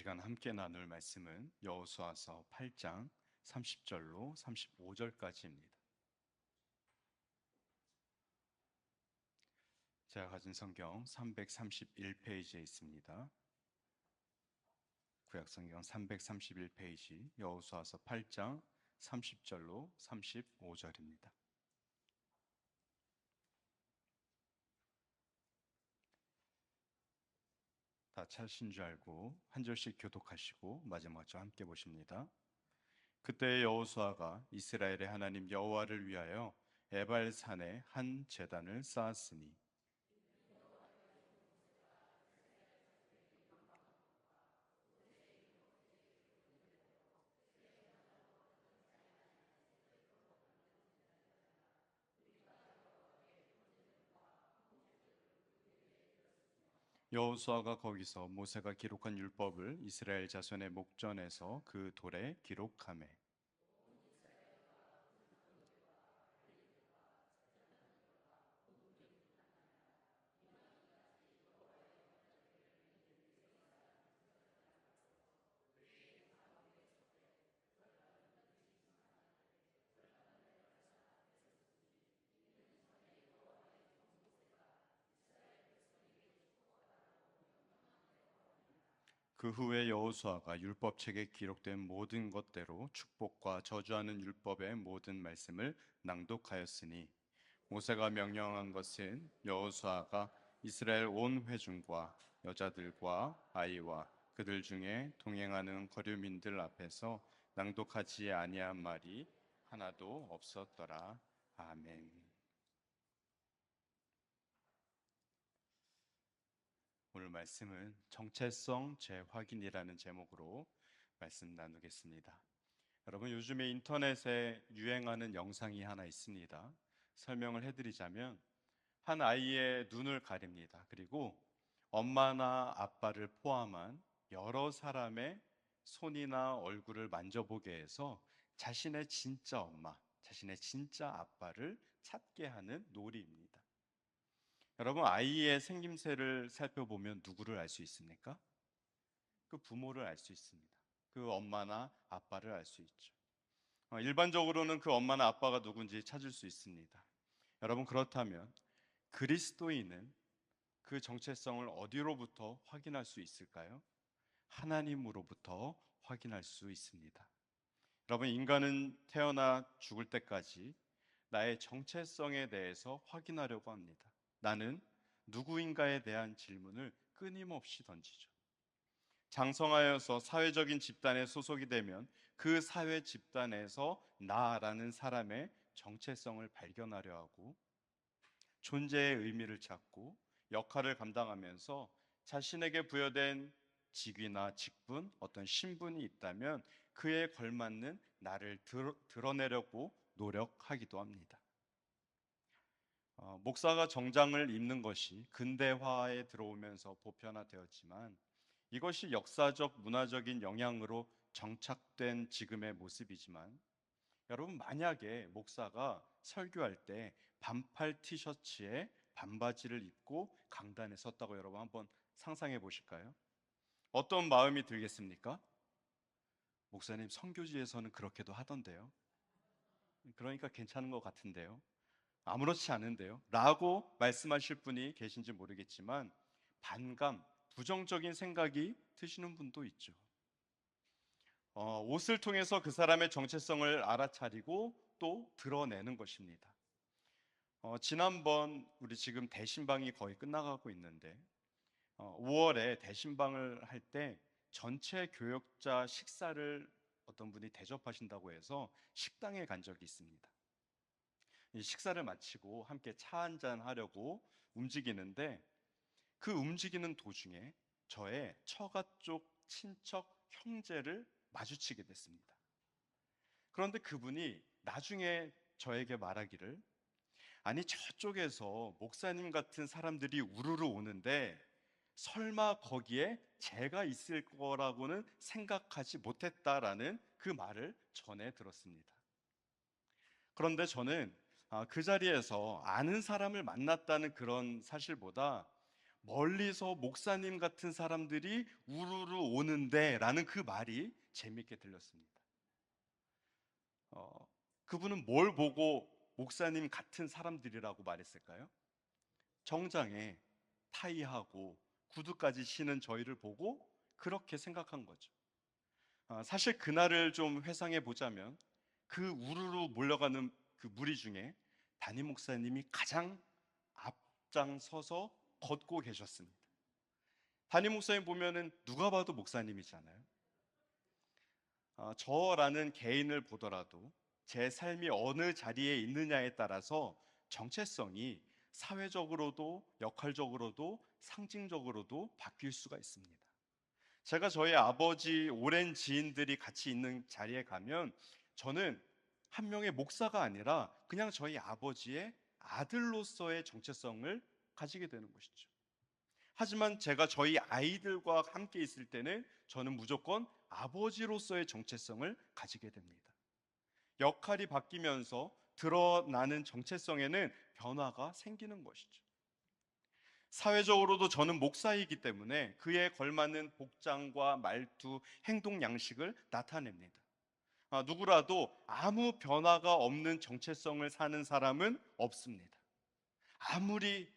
시간 함께 나눌 말씀은 여호수아서 8장 30절로 35절까지입니다. 제가 가진 성경 331페이지에 있습니다. 구약성경 331페이지 여호수아서 8장 30절로 35절입니다. 다 찾으신 줄 알고 한 절씩 교독하시고 마지막으로 함께 보십니다. 그때 여호수아가 이스라엘의 하나님 여호와를 위하여 에발산에 한 제단을 쌓았으니 여호수아가 거기서 모세가 기록한 율법을 이스라엘 자손의 목전에서 그 돌에 기록하매 그 후에 여호수아가 율법책에 기록된 모든 것대로 축복과 저주하는 율법의 모든 말씀을 낭독하였으니 모세가 명령한 것은 여호수아가 이스라엘 온 회중과 여자들과 아이와 그들 중에 동행하는 거류민들 앞에서 낭독하지 아니한 말이 하나도 없었더라. 아멘. 오늘 말씀은 정체성 재확인이라는 제목으로 말씀 나누겠습니다. 여러분, 요즘에 인터넷에 유행하는 영상이 하나 있습니다. 설명을 해드리자면 한 아이의 눈을 가립니다. 그리고 엄마나 아빠를 포함한 여러 사람의 손이나 얼굴을 만져보게 해서 자신의 진짜 엄마, 자신의 진짜 아빠를 찾게 하는 놀이입니다. 여러분, 아이의 생김새를 살펴보면 누구를 알 수 있습니까? 그 부모를 알 수 있습니다. 그 엄마나 아빠를 알 수 있죠. 일반적으로는 그 엄마나 아빠가 누군지 찾을 수 있습니다. 여러분, 그렇다면 그리스도인은 그 정체성을 어디로부터 확인할 수 있을까요? 하나님으로부터 확인할 수 있습니다. 여러분, 인간은 태어나 죽을 때까지 나의 정체성에 대해서 확인하려고 합니다. 나는 누구인가에 대한 질문을 끊임없이 던지죠. 장성하여서 사회적인 집단에 소속이 되면 그 사회 집단에서 나라는 사람의 정체성을 발견하려 하고 존재의 의미를 찾고 역할을 감당하면서 자신에게 부여된 직위나 직분, 어떤 신분이 있다면 그에 걸맞는 나를 드러내려고 노력하기도 합니다. 목사가 정장을 입는 것이 근대화에 들어오면서 보편화되었지만 이것이 역사적, 문화적인 영향으로 정착된 지금의 모습이지만 여러분, 만약에 목사가 설교할 때 반팔 티셔츠에 반바지를 입고 강단에 섰다고 여러분 한번 상상해 보실까요? 어떤 마음이 들겠습니까? 목사님, 선교지에서는 그렇게도 하던데요. 그러니까 괜찮은 것 같은데요. 아무렇지 않은데요. 라고 말씀하실 분이 계신지 모르겠지만 반감, 부정적인 생각이 드시는 분도 있죠. 옷을 통해서 그 사람의 정체성을 알아차리고 또 드러내는 것입니다. 지난번 우리 지금 대신방이 거의 끝나가고 있는데 5월에 대신방을 할 때 전체 교역자 식사를 어떤 분이 대접하신다고 해서 식당에 간 적이 있습니다. 이 식사를 마치고 함께 차 한잔 하려고 움직이는데 그 움직이는 도중에 저의 처가 쪽 친척 형제를 마주치게 됐습니다. 그런데 그분이 나중에 저에게 말하기를, 아니 저쪽에서 목사님 같은 사람들이 우르르 오는데 설마 거기에 제가 있을 거라고는 생각하지 못했다라는 그 말을 전해 들었습니다. 그런데 저는 그 자리에서 아는 사람을 만났다는 그런 사실보다 멀리서 목사님 같은 사람들이 우르르 오는데 라는 그 말이 재밌게 들렸습니다. 그분은 뭘 보고 목사님 같은 사람들이라고 말했을까요? 정장에 타이하고 구두까지 신은 저희를 보고 그렇게 생각한 거죠. 사실 그날을 좀 회상해 보자면 그 우르르 몰려가는 그 무리 중에 담임 목사님이 가장 앞장서서 걷고 계셨습니다. 담임 목사님 보면은 누가 봐도 목사님이잖아요. 저라는 개인을 보더라도 제 삶이 어느 자리에 있느냐에 따라서 정체성이 사회적으로도 역할적으로도 상징적으로도 바뀔 수가 있습니다. 제가 저희 아버지 오랜 지인들이 같이 있는 자리에 가면 저는 한 명의 목사가 아니라 그냥 저희 아버지의 아들로서의 정체성을 가지게 되는 것이죠. 하지만 제가 저희 아이들과 함께 있을 때는 저는 무조건 아버지로서의 정체성을 가지게 됩니다. 역할이 바뀌면서 드러나는 정체성에는 변화가 생기는 것이죠. 사회적으로도 저는 목사이기 때문에 그에 걸맞는 복장과 말투, 행동 양식을 나타냅니다. 누구라도 아무 변화가 없는 정체성을 사는 사람은 없습니다. 아무리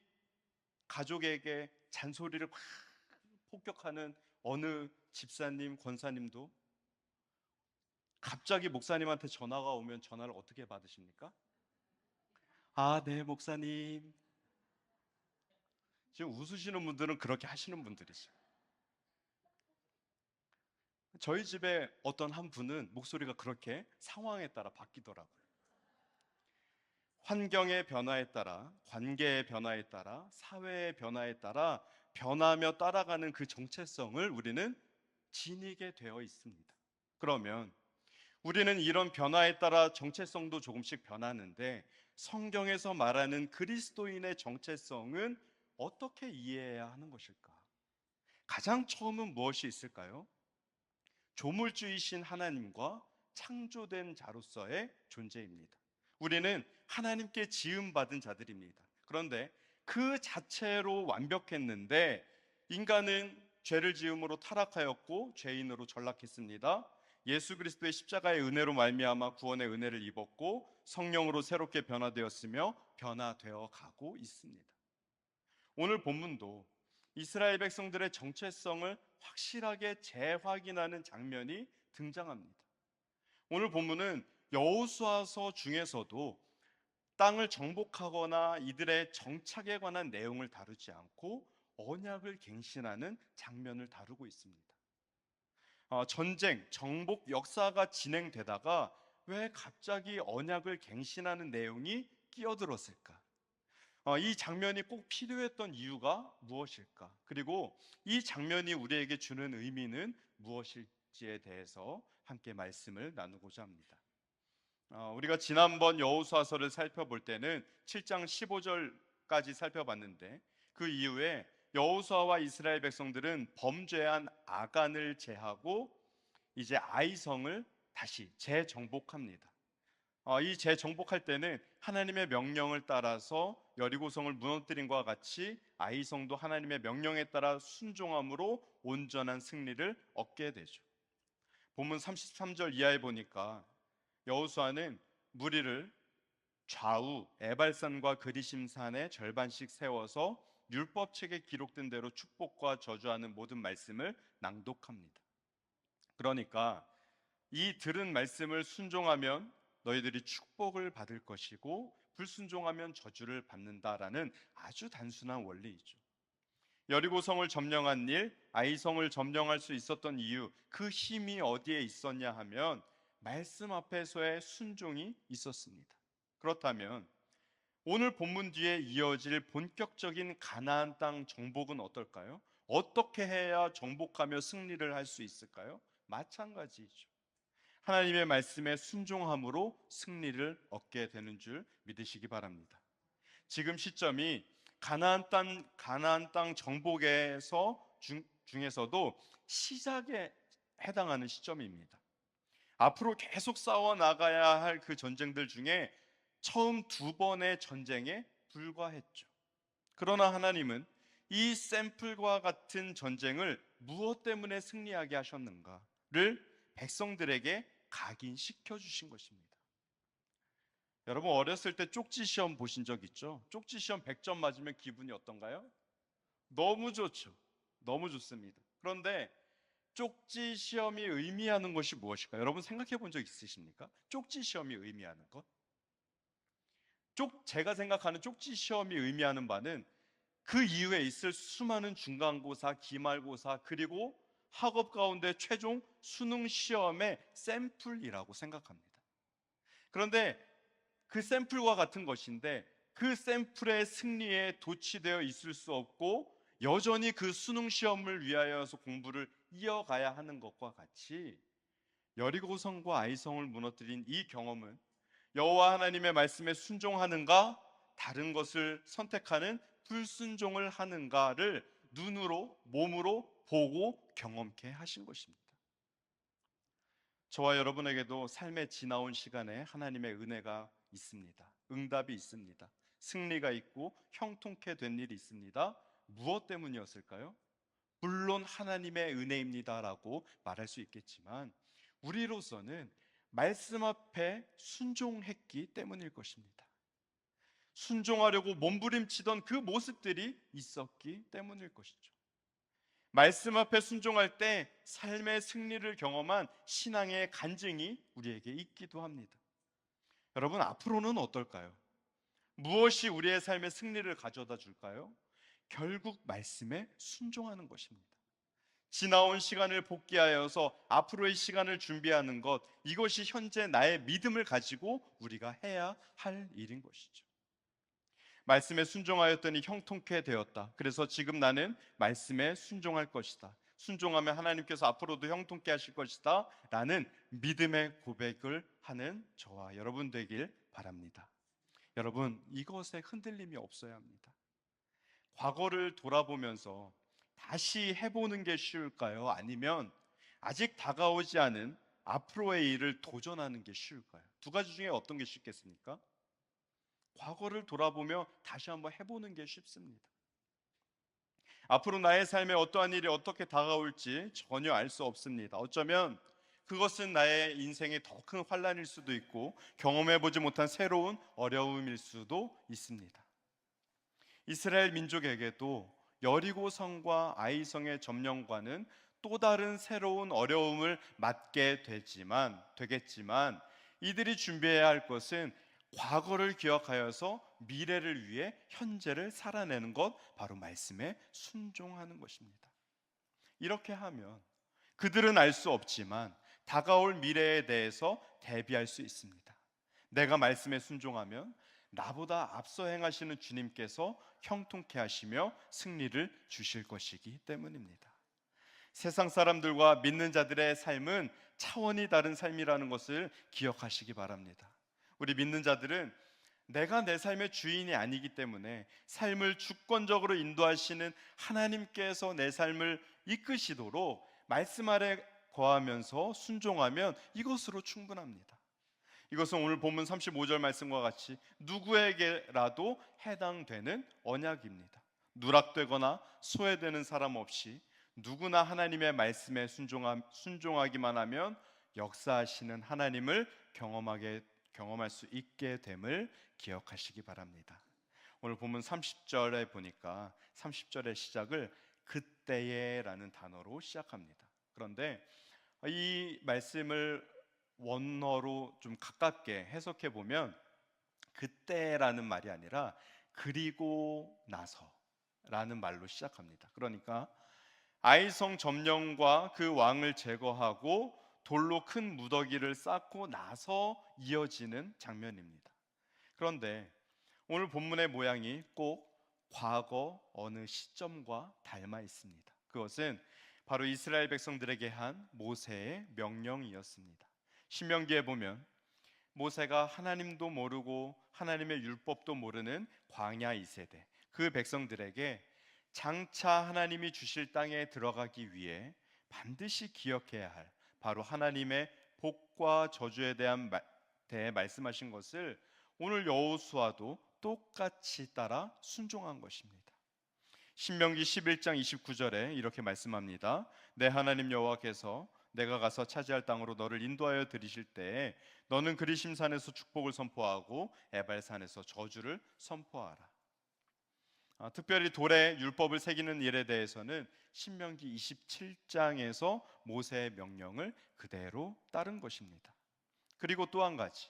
가족에게 잔소리를 막 폭격하는 어느 집사님, 권사님도 갑자기 목사님한테 전화가 오면 전화를 어떻게 받으십니까? 아, 네, 목사님. 지금 웃으시는 분들은 그렇게 하시는 분들이죠. 저희 집에 어떤 한 분은 목소리가 그렇게 상황에 따라 바뀌더라고요. 환경의 변화에 따라, 관계의 변화에 따라, 사회의 변화에 따라 변하며 따라가는 그 정체성을 우리는 지니게 되어 있습니다. 그러면 우리는 이런 변화에 따라 정체성도 조금씩 변하는데 성경에서 말하는 그리스도인의 정체성은 어떻게 이해해야 하는 것일까? 가장 처음은 무엇이 있을까요? 조물주이신 하나님과 창조된 자로서의 존재입니다. 우리는 하나님께 지음받은 자들입니다. 그런데 그 자체로 완벽했는데 인간은 죄를 지음으로 타락하였고 죄인으로 전락했습니다. 예수 그리스도의 십자가의 은혜로 말미암아 구원의 은혜를 입었고 성령으로 새롭게 변화되었으며 변화되어 가고 있습니다. 오늘 본문도 이스라엘 백성들의 정체성을 확실하게 재확인하는 장면이 등장합니다. 오늘 본문은 여호수아서 중에서도 땅을 정복하거나 이들의 정착에 관한 내용을 다루지 않고 언약을 갱신하는 장면을 다루고 있습니다. 전쟁, 정복 역사가 진행되다가 왜 갑자기 언약을 갱신하는 내용이 끼어들었을까? 이 장면이 꼭 필요했던 이유가 무엇일까? 그리고 이 장면이 우리에게 주는 의미는 무엇일지에 대해서 함께 말씀을 나누고자 합니다. 우리가 지난번 여호수아서를 살펴볼 때는 7장 15절까지 살펴봤는데 그 이후에 여호수아와 이스라엘 백성들은 범죄한 아간을 제하고 이제 아이성을 다시 재정복합니다. 이 재정복할 때는 하나님의 명령을 따라서 여리고성을 무너뜨린과 같이 아이성도 하나님의 명령에 따라 순종함으로 온전한 승리를 얻게 되죠. 본문 33절 이하에 보니까 여호수아는 무리를 좌우 에발산과 그리심산의 절반씩 세워서 율법책에 기록된 대로 축복과 저주하는 모든 말씀을 낭독합니다. 그러니까 이 들은 말씀을 순종하면 너희들이 축복을 받을 것이고 불순종하면 저주를 받는다라는 아주 단순한 원리이죠. 여리고성을 점령한 일, 아이성을 점령할 수 있었던 이유, 그 힘이 어디에 있었냐 하면 말씀 앞에서의 순종이 있었습니다. 그렇다면 오늘 본문 뒤에 이어질 본격적인 가나안 땅 정복은 어떨까요? 어떻게 해야 정복하며 승리를 할 수 있을까요? 마찬가지이죠. 하나님의 말씀에 순종함으로 승리를 얻게 되는 줄 믿으시기 바랍니다. 지금 시점이 가나안 땅 정복에서 중에서도 시작에 해당하는 시점입니다. 앞으로 계속 싸워 나가야 할 그 전쟁들 중에 처음 두 번의 전쟁에 불과했죠. 그러나 하나님은 이 샘플과 같은 전쟁을 무엇 때문에 승리하게 하셨는가를 백성들에게 각인시켜 주신 것입니다. 여러분 어렸을 때 쪽지 시험 보신 적 있죠? 쪽지 시험 100점 맞으면 기분이 어떤가요? 너무 좋죠. 너무 좋습니다. 그런데 쪽지 시험이 의미하는 것이 무엇일까요? 여러분 생각해 본 적 있으십니까? 쪽지 시험이 의미하는 것? 제가 생각하는 쪽지 시험이 의미하는 바는 그 이후에 있을 수많은 중간고사, 기말고사, 그리고 학업 가운데 최종 수능 시험의 샘플이라고 생각합니다. 그런데 그 샘플과 같은 것인데 그 샘플의 승리에 도취되어 있을 수 없고 여전히 그 수능 시험을 위하여서 공부를 이어가야 하는 것과 같이 여리고성과 아이성을 무너뜨린 이 경험은 여호와 하나님의 말씀에 순종하는가 다른 것을 선택하는 불순종을 하는가를 눈으로 몸으로 보고 경험케 하신 것입니다. 저와 여러분에게도 삶의 지나온 시간에 하나님의 은혜가 있습니다. 응답이 있습니다. 승리가 있고 형통케 된 일이 있습니다. 무엇 때문이었을까요? 물론 하나님의 은혜입니다라고 말할 수 있겠지만 우리로서는 말씀 앞에 순종했기 때문일 것입니다. 순종하려고 몸부림치던 그 모습들이 있었기 때문일 것이죠. 말씀 앞에 순종할 때 삶의 승리를 경험한 신앙의 간증이 우리에게 있기도 합니다. 여러분 앞으로는 어떨까요? 무엇이 우리의 삶의 승리를 가져다 줄까요? 결국 말씀에 순종하는 것입니다. 지나온 시간을 복귀하여서 앞으로의 시간을 준비하는 것, 이것이 현재 나의 믿음을 가지고 우리가 해야 할 일인 것이죠. 말씀에 순종하였더니 형통케 되었다. 그래서 지금 나는 말씀에 순종할 것이다. 순종하면 하나님께서 앞으로도 형통케 하실 것이다 라는 믿음의 고백을 하는 저와 여러분 되길 바랍니다. 여러분 이것에 흔들림이 없어야 합니다. 과거를 돌아보면서 다시 해보는 게 쉬울까요? 아니면 아직 다가오지 않은 앞으로의 일을 도전하는 게 쉬울까요? 두 가지 중에 어떤 게 쉽겠습니까? 과거를 돌아보며 다시 한번 해보는 게 쉽습니다. 앞으로 나의 삶에 어떠한 일이 어떻게 다가올지 전혀 알 수 없습니다. 어쩌면 그것은 나의 인생의 더 큰 환란일 수도 있고 경험해보지 못한 새로운 어려움일 수도 있습니다. 이스라엘 민족에게도 여리고성과 아이성의 점령과는 또 다른 새로운 어려움을 맞게 되겠지만 이들이 준비해야 할 것은 과거를 기억하여서 미래를 위해 현재를 살아내는 것, 바로 말씀에 순종하는 것입니다. 이렇게 하면 그들은 알 수 없지만 다가올 미래에 대해서 대비할 수 있습니다. 내가 말씀에 순종하면 나보다 앞서 행하시는 주님께서 형통케 하시며 승리를 주실 것이기 때문입니다. 세상 사람들과 믿는 자들의 삶은 차원이 다른 삶이라는 것을 기억하시기 바랍니다. 우리 믿는 자들은 내가 내 삶의 주인이 아니기 때문에 삶을 주권적으로 인도하시는 하나님께서 내 삶을 이끄시도록 말씀 아래 거하면서 순종하면 이것으로 충분합니다. 이것은 오늘 본문 35절 말씀과 같이 누구에게라도 해당되는 언약입니다. 누락되거나 소외되는 사람 없이 누구나 하나님의 말씀에 순종하기만 하면 역사하시는 하나님을 경험할 수 있게 됨을 기억하시기 바랍니다. 오늘 본문 30절에 보니까 30절의 시작을 그때에라는 단어로 시작합니다. 그런데 이 말씀을 원어로 좀 가깝게 해석해 보면 그때라는 말이 아니라 그리고 나서라는 말로 시작합니다. 그러니까 아이성 점령과 그 왕을 제거하고 돌로 큰 무더기를 쌓고 나서 이어지는 장면입니다. 그런데 오늘 본문의 모양이 꼭 과거 어느 시점과 닮아 있습니다. 그것은 바로 이스라엘 백성들에게 한 모세의 명령이었습니다. 신명기에 보면 모세가 하나님도 모르고 하나님의 율법도 모르는 광야 2세대 그 백성들에게 장차 하나님이 주실 땅에 들어가기 위해 반드시 기억해야 할 바로 하나님의 복과 저주에 대해 말씀하신 것을 오늘 여호수아도 똑같이 따라 순종한 것입니다. 신명기 11장 29절에 이렇게 말씀합니다. 내 하나님 여호와께서 내가 가서 차지할 땅으로 너를 인도하여 들이실 때에 너는 그리심산에서 축복을 선포하고 에발산에서 저주를 선포하라. 특별히 돌에 율법을 새기는 일에 대해서는 신명기 27장에서 모세의 명령을 그대로 따른 것입니다. 그리고 또 한 가지,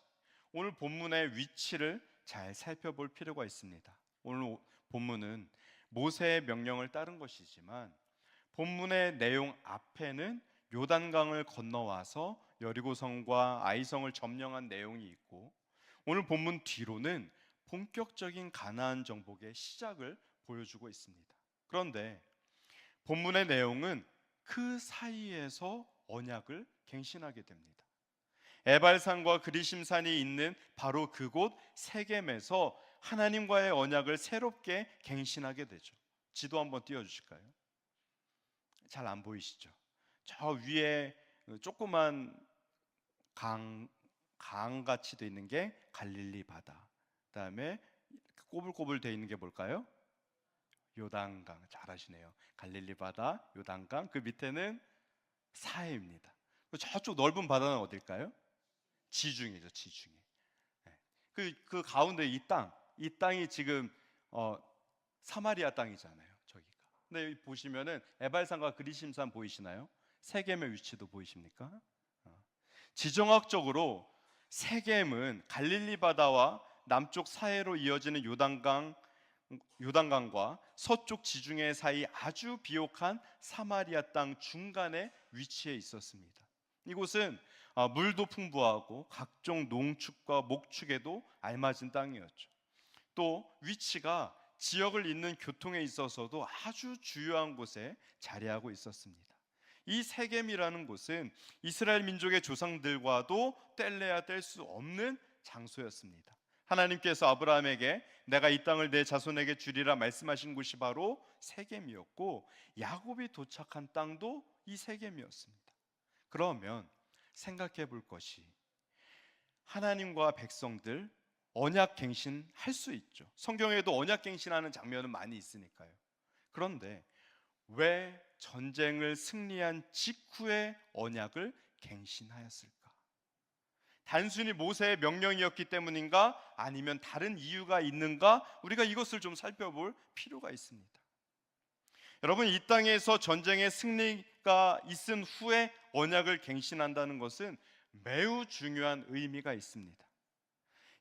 오늘 본문의 위치를 잘 살펴볼 필요가 있습니다. 오늘 본문은 모세의 명령을 따른 것이지만 본문의 내용 앞에는 요단강을 건너와서 여리고성과 아이성을 점령한 내용이 있고, 오늘 본문 뒤로는 본격적인 가나안 정복의 시작을 보여주고 있습니다. 그런데 본문의 내용은 그 사이에서 언약을 갱신하게 됩니다. 에발산과 그리심산이 있는 바로 그곳 세겜에서 하나님과의 언약을 새롭게 갱신하게 되죠. 지도 한번 띄워주실까요? 잘 안 보이시죠? 저 위에 조그만 강같이 돼 있는 게 갈릴리 바다, 그다음에 꼬불꼬불 돼 있는 게 뭘까요? 요단강. 잘하시네요. 갈릴리 바다, 요단강, 그 밑에는 사해입니다. 저쪽 넓은 바다는 어딜까요? 지중해죠, 지중해. 그 가운데 이 땅이 지금 사마리아 땅이잖아요, 저기가. 근데 여기 보시면은 에발산과 그리심산 보이시나요? 세겜의 위치도 보이십니까? 지정학적으로 세겜은 갈릴리 바다와 남쪽 사해로 이어지는 요단강과 서쪽 지중해 사이 아주 비옥한 사마리아 땅 중간에 위치해 있었습니다. 이곳은 물도 풍부하고 각종 농축과 목축에도 알맞은 땅이었죠. 또 위치가 지역을 잇는 교통에 있어서도 아주 주요한 곳에 자리하고 있었습니다. 이 세겜이라는 곳은 이스라엘 민족의 조상들과도 뗄래야 뗄 수 없는 장소였습니다. 하나님께서 아브라함에게 내가 이 땅을 내 자손에게 주리라 말씀하신 곳이 바로 세겜이었고, 야곱이 도착한 땅도 이 세겜이었습니다. 그러면 생각해 볼 것이, 하나님과 백성들 언약 갱신할 수 있죠. 성경에도 언약 갱신하는 장면은 많이 있으니까요. 그런데 왜 전쟁을 승리한 직후에 언약을 갱신하였을까? 단순히 모세의 명령이었기 때문인가? 아니면 다른 이유가 있는가? 우리가 이것을 좀 살펴볼 필요가 있습니다. 여러분, 이 땅에서 전쟁의 승리가 있은 후에 언약을 갱신한다는 것은 매우 중요한 의미가 있습니다.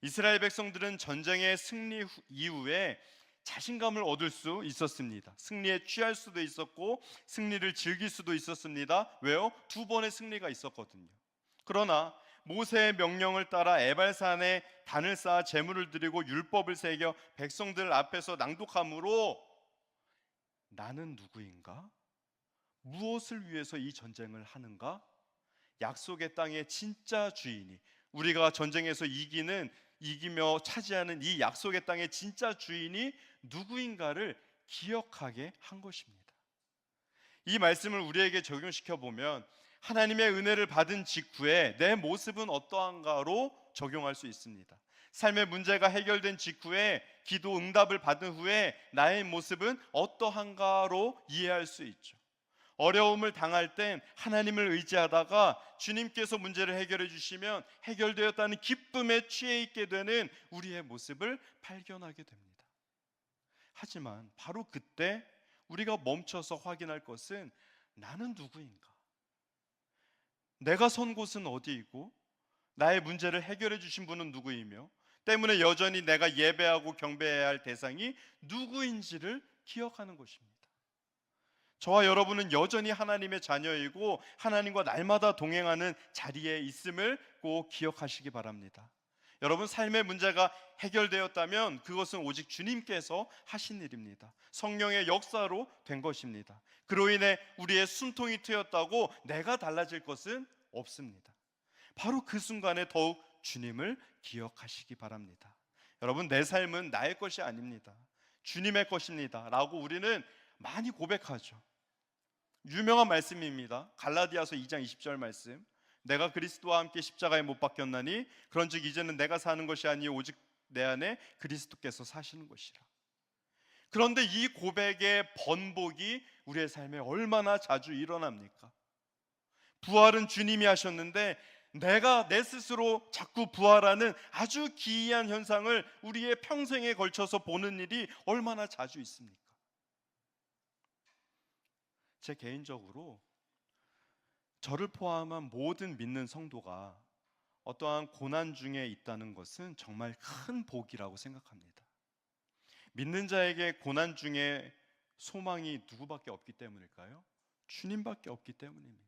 이스라엘 백성들은 전쟁의 승리 이후에 자신감을 얻을 수 있었습니다. 승리에 취할 수도 있었고 승리를 즐길 수도 있었습니다. 왜요? 두 번의 승리가 있었거든요. 그러나 모세의 명령을 따라 에발산에 단을 쌓아 제물을 드리고 율법을 새겨 백성들 앞에서 낭독함으로 나는 누구인가? 무엇을 위해서 이 전쟁을 하는가? 약속의 땅의 진짜 주인이, 우리가 전쟁에서 이기며 차지하는 이 약속의 땅의 진짜 주인이 누구인가를 기억하게 한 것입니다. 이 말씀을 우리에게 적용시켜 보면 하나님의 은혜를 받은 직후에 내 모습은 어떠한가로 적용할 수 있습니다. 삶의 문제가 해결된 직후에 기도 응답을 받은 후에 나의 모습은 어떠한가로 이해할 수 있죠. 어려움을 당할 땐 하나님을 의지하다가 주님께서 문제를 해결해 주시면 해결되었다는 기쁨에 취해 있게 되는 우리의 모습을 발견하게 됩니다. 하지만 바로 그때 우리가 멈춰서 확인할 것은 나는 누구인가? 내가 선 곳은 어디이고 나의 문제를 해결해 주신 분은 누구이며 때문에 여전히 내가 예배하고 경배해야 할 대상이 누구인지를 기억하는 것입니다. 저와 여러분은 여전히 하나님의 자녀이고 하나님과 날마다 동행하는 자리에 있음을 꼭 기억하시기 바랍니다. 여러분, 삶의 문제가 해결되었다면 그것은 오직 주님께서 하신 일입니다. 성령의 역사로 된 것입니다. 그로 인해 우리의 숨통이 트였다고 내가 달라질 것은 없습니다. 바로 그 순간에 더욱 주님을 기억하시기 바랍니다. 여러분, 내 삶은 나의 것이 아닙니다. 주님의 것입니다 라고 우리는 많이 고백하죠. 유명한 말씀입니다. 갈라디아서 2장 20절 말씀. 내가 그리스도와 함께 십자가에 못 박혔나니 그런즉 이제는 내가 사는 것이 아니요 오직 내 안에 그리스도께서 사시는 것이라. 그런데 이 고백의 번복이 우리의 삶에 얼마나 자주 일어납니까? 부활은 주님이 하셨는데 내가 내 스스로 자꾸 부활하는 아주 기이한 현상을 우리의 평생에 걸쳐서 보는 일이 얼마나 자주 있습니까? 제 개인적으로 저를 포함한 모든 믿는 성도가 어떠한 고난 중에 있다는 것은 정말 큰 복이라고 생각합니다. 믿는 자에게 고난 중에 소망이 누구밖에 없기 때문일까요? 주님밖에 없기 때문입니다.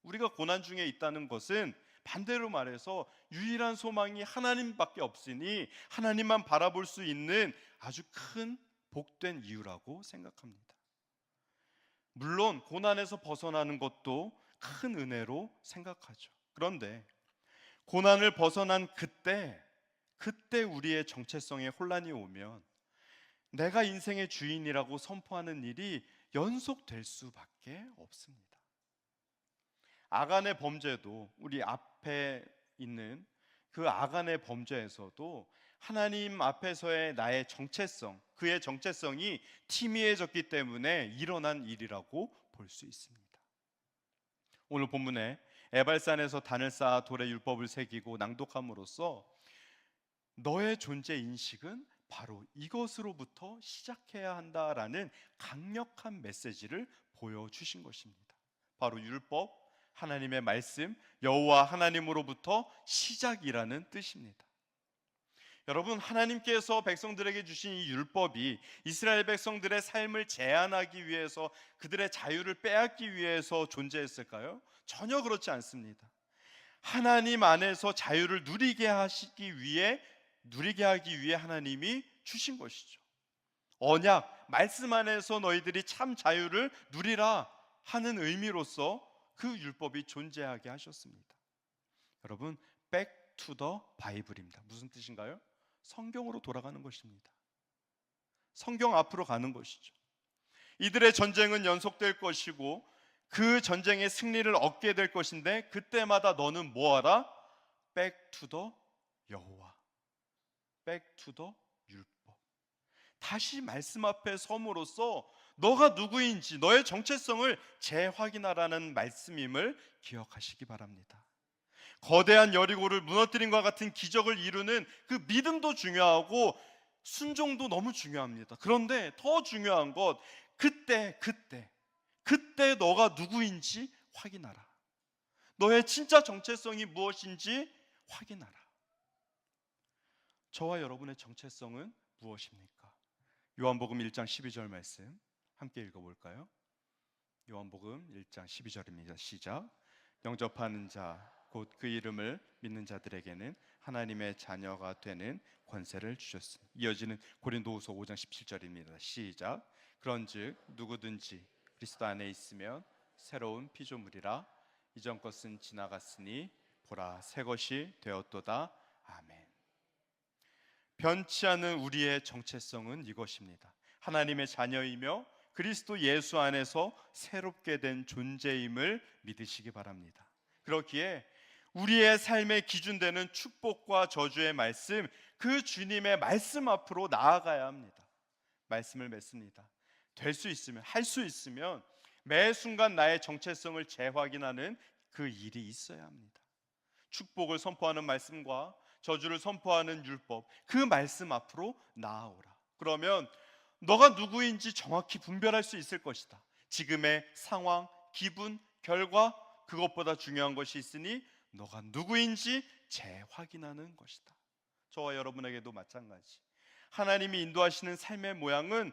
우리가 고난 중에 있다는 것은 반대로 말해서 유일한 소망이 하나님밖에 없으니 하나님만 바라볼 수 있는 아주 큰 복된 이유라고 생각합니다. 물론 고난에서 벗어나는 것도 큰 은혜로 생각하죠. 그런데 고난을 벗어난 그때 우리의 정체성에 혼란이 오면 내가 인생의 주인이라고 선포하는 일이 연속될 수밖에 없습니다. 아간의 범죄도 우리 앞에 있는 그 아간의 범죄에서도 하나님 앞에서의 나의 정체성, 그의 정체성이 희미해졌기 때문에 일어난 일이라고 볼 수 있습니다. 오늘 본문에 에발산에서 단을 쌓아 돌에 율법을 새기고 낭독함으로써 너의 존재 인식은 바로 이것으로부터 시작해야 한다라는 강력한 메시지를 보여주신 것입니다. 바로 율법, 하나님의 말씀, 여호와 하나님으로부터 시작이라는 뜻입니다. 여러분, 하나님께서 백성들에게 주신 이 율법이 이스라엘 백성들의 삶을 제한하기 위해서, 그들의 자유를 빼앗기 위해서 존재했을까요? 전혀 그렇지 않습니다. 하나님 안에서 자유를 누리게 하기 위해 하나님이 주신 것이죠. 언약, 말씀 안에서 너희들이 참 자유를 누리라 하는 의미로서 그 율법이 존재하게 하셨습니다. 여러분, back to the Bible입니다. 무슨 뜻인가요? 성경으로 돌아가는 것입니다. 성경 앞으로 가는 것이죠. 이들의 전쟁은 연속될 것이고 그 전쟁의 승리를 얻게 될 것인데 그때마다 너는 뭐하라? back to the 여호와, back to the 율법. 다시 말씀 앞에 섬으로써 너가 누구인지, 너의 정체성을 재확인하라는 말씀임을 기억하시기 바랍니다. 거대한 여리고를 무너뜨린 것과 같은 기적을 이루는 그 믿음도 중요하고 순종도 너무 중요합니다. 그런데 더 중요한 것, 그때 너가 누구인지 확인하라. 너의 진짜 정체성이 무엇인지 확인하라. 저와 여러분의 정체성은 무엇입니까? 요한복음 1장 12절 말씀 함께 읽어볼까요? 요한복음 1장 12절입니다. 시작. 영접하는 자 곧 그 이름을 믿는 자들에게는 하나님의 자녀가 되는 권세를 주셨으니. 이어지는 고린도후서 5장 17절입니다. 시작. 그런즉 누구든지 그리스도 안에 있으면 새로운 피조물이라 이전 것은 지나갔으니 보라 새 것이 되었도다. 아멘. 변치 않은 우리의 정체성은 이것입니다. 하나님의 자녀이며 그리스도 예수 안에서 새롭게 된 존재임을 믿으시기 바랍니다. 그렇기에 우리의 삶의 기준되는 축복과 저주의 말씀, 그 주님의 말씀 앞으로 나아가야 합니다. 말씀을 맺습니다. 될 수 있으면, 할 수 있으면 매 순간 나의 정체성을 재확인하는 그 일이 있어야 합니다. 축복을 선포하는 말씀과 저주를 선포하는 율법, 그 말씀 앞으로 나아오라. 그러면 너가 누구인지 정확히 분별할 수 있을 것이다. 지금의 상황, 기분, 결과, 그것보다 중요한 것이 있으니 너가 누구인지 재확인하는 것이다. 저와 여러분에게도 마찬가지. 하나님이 인도하시는 삶의 모양은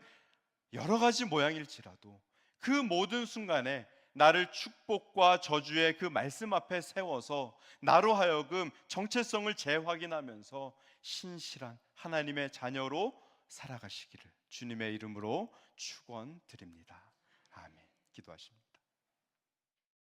여러 가지 모양일지라도 그 모든 순간에 나를 축복과 저주의 그 말씀 앞에 세워서 나로 하여금 정체성을 재확인하면서 신실한 하나님의 자녀로 살아가시기를 주님의 이름으로 축원드립니다. 아멘. 기도하십니다.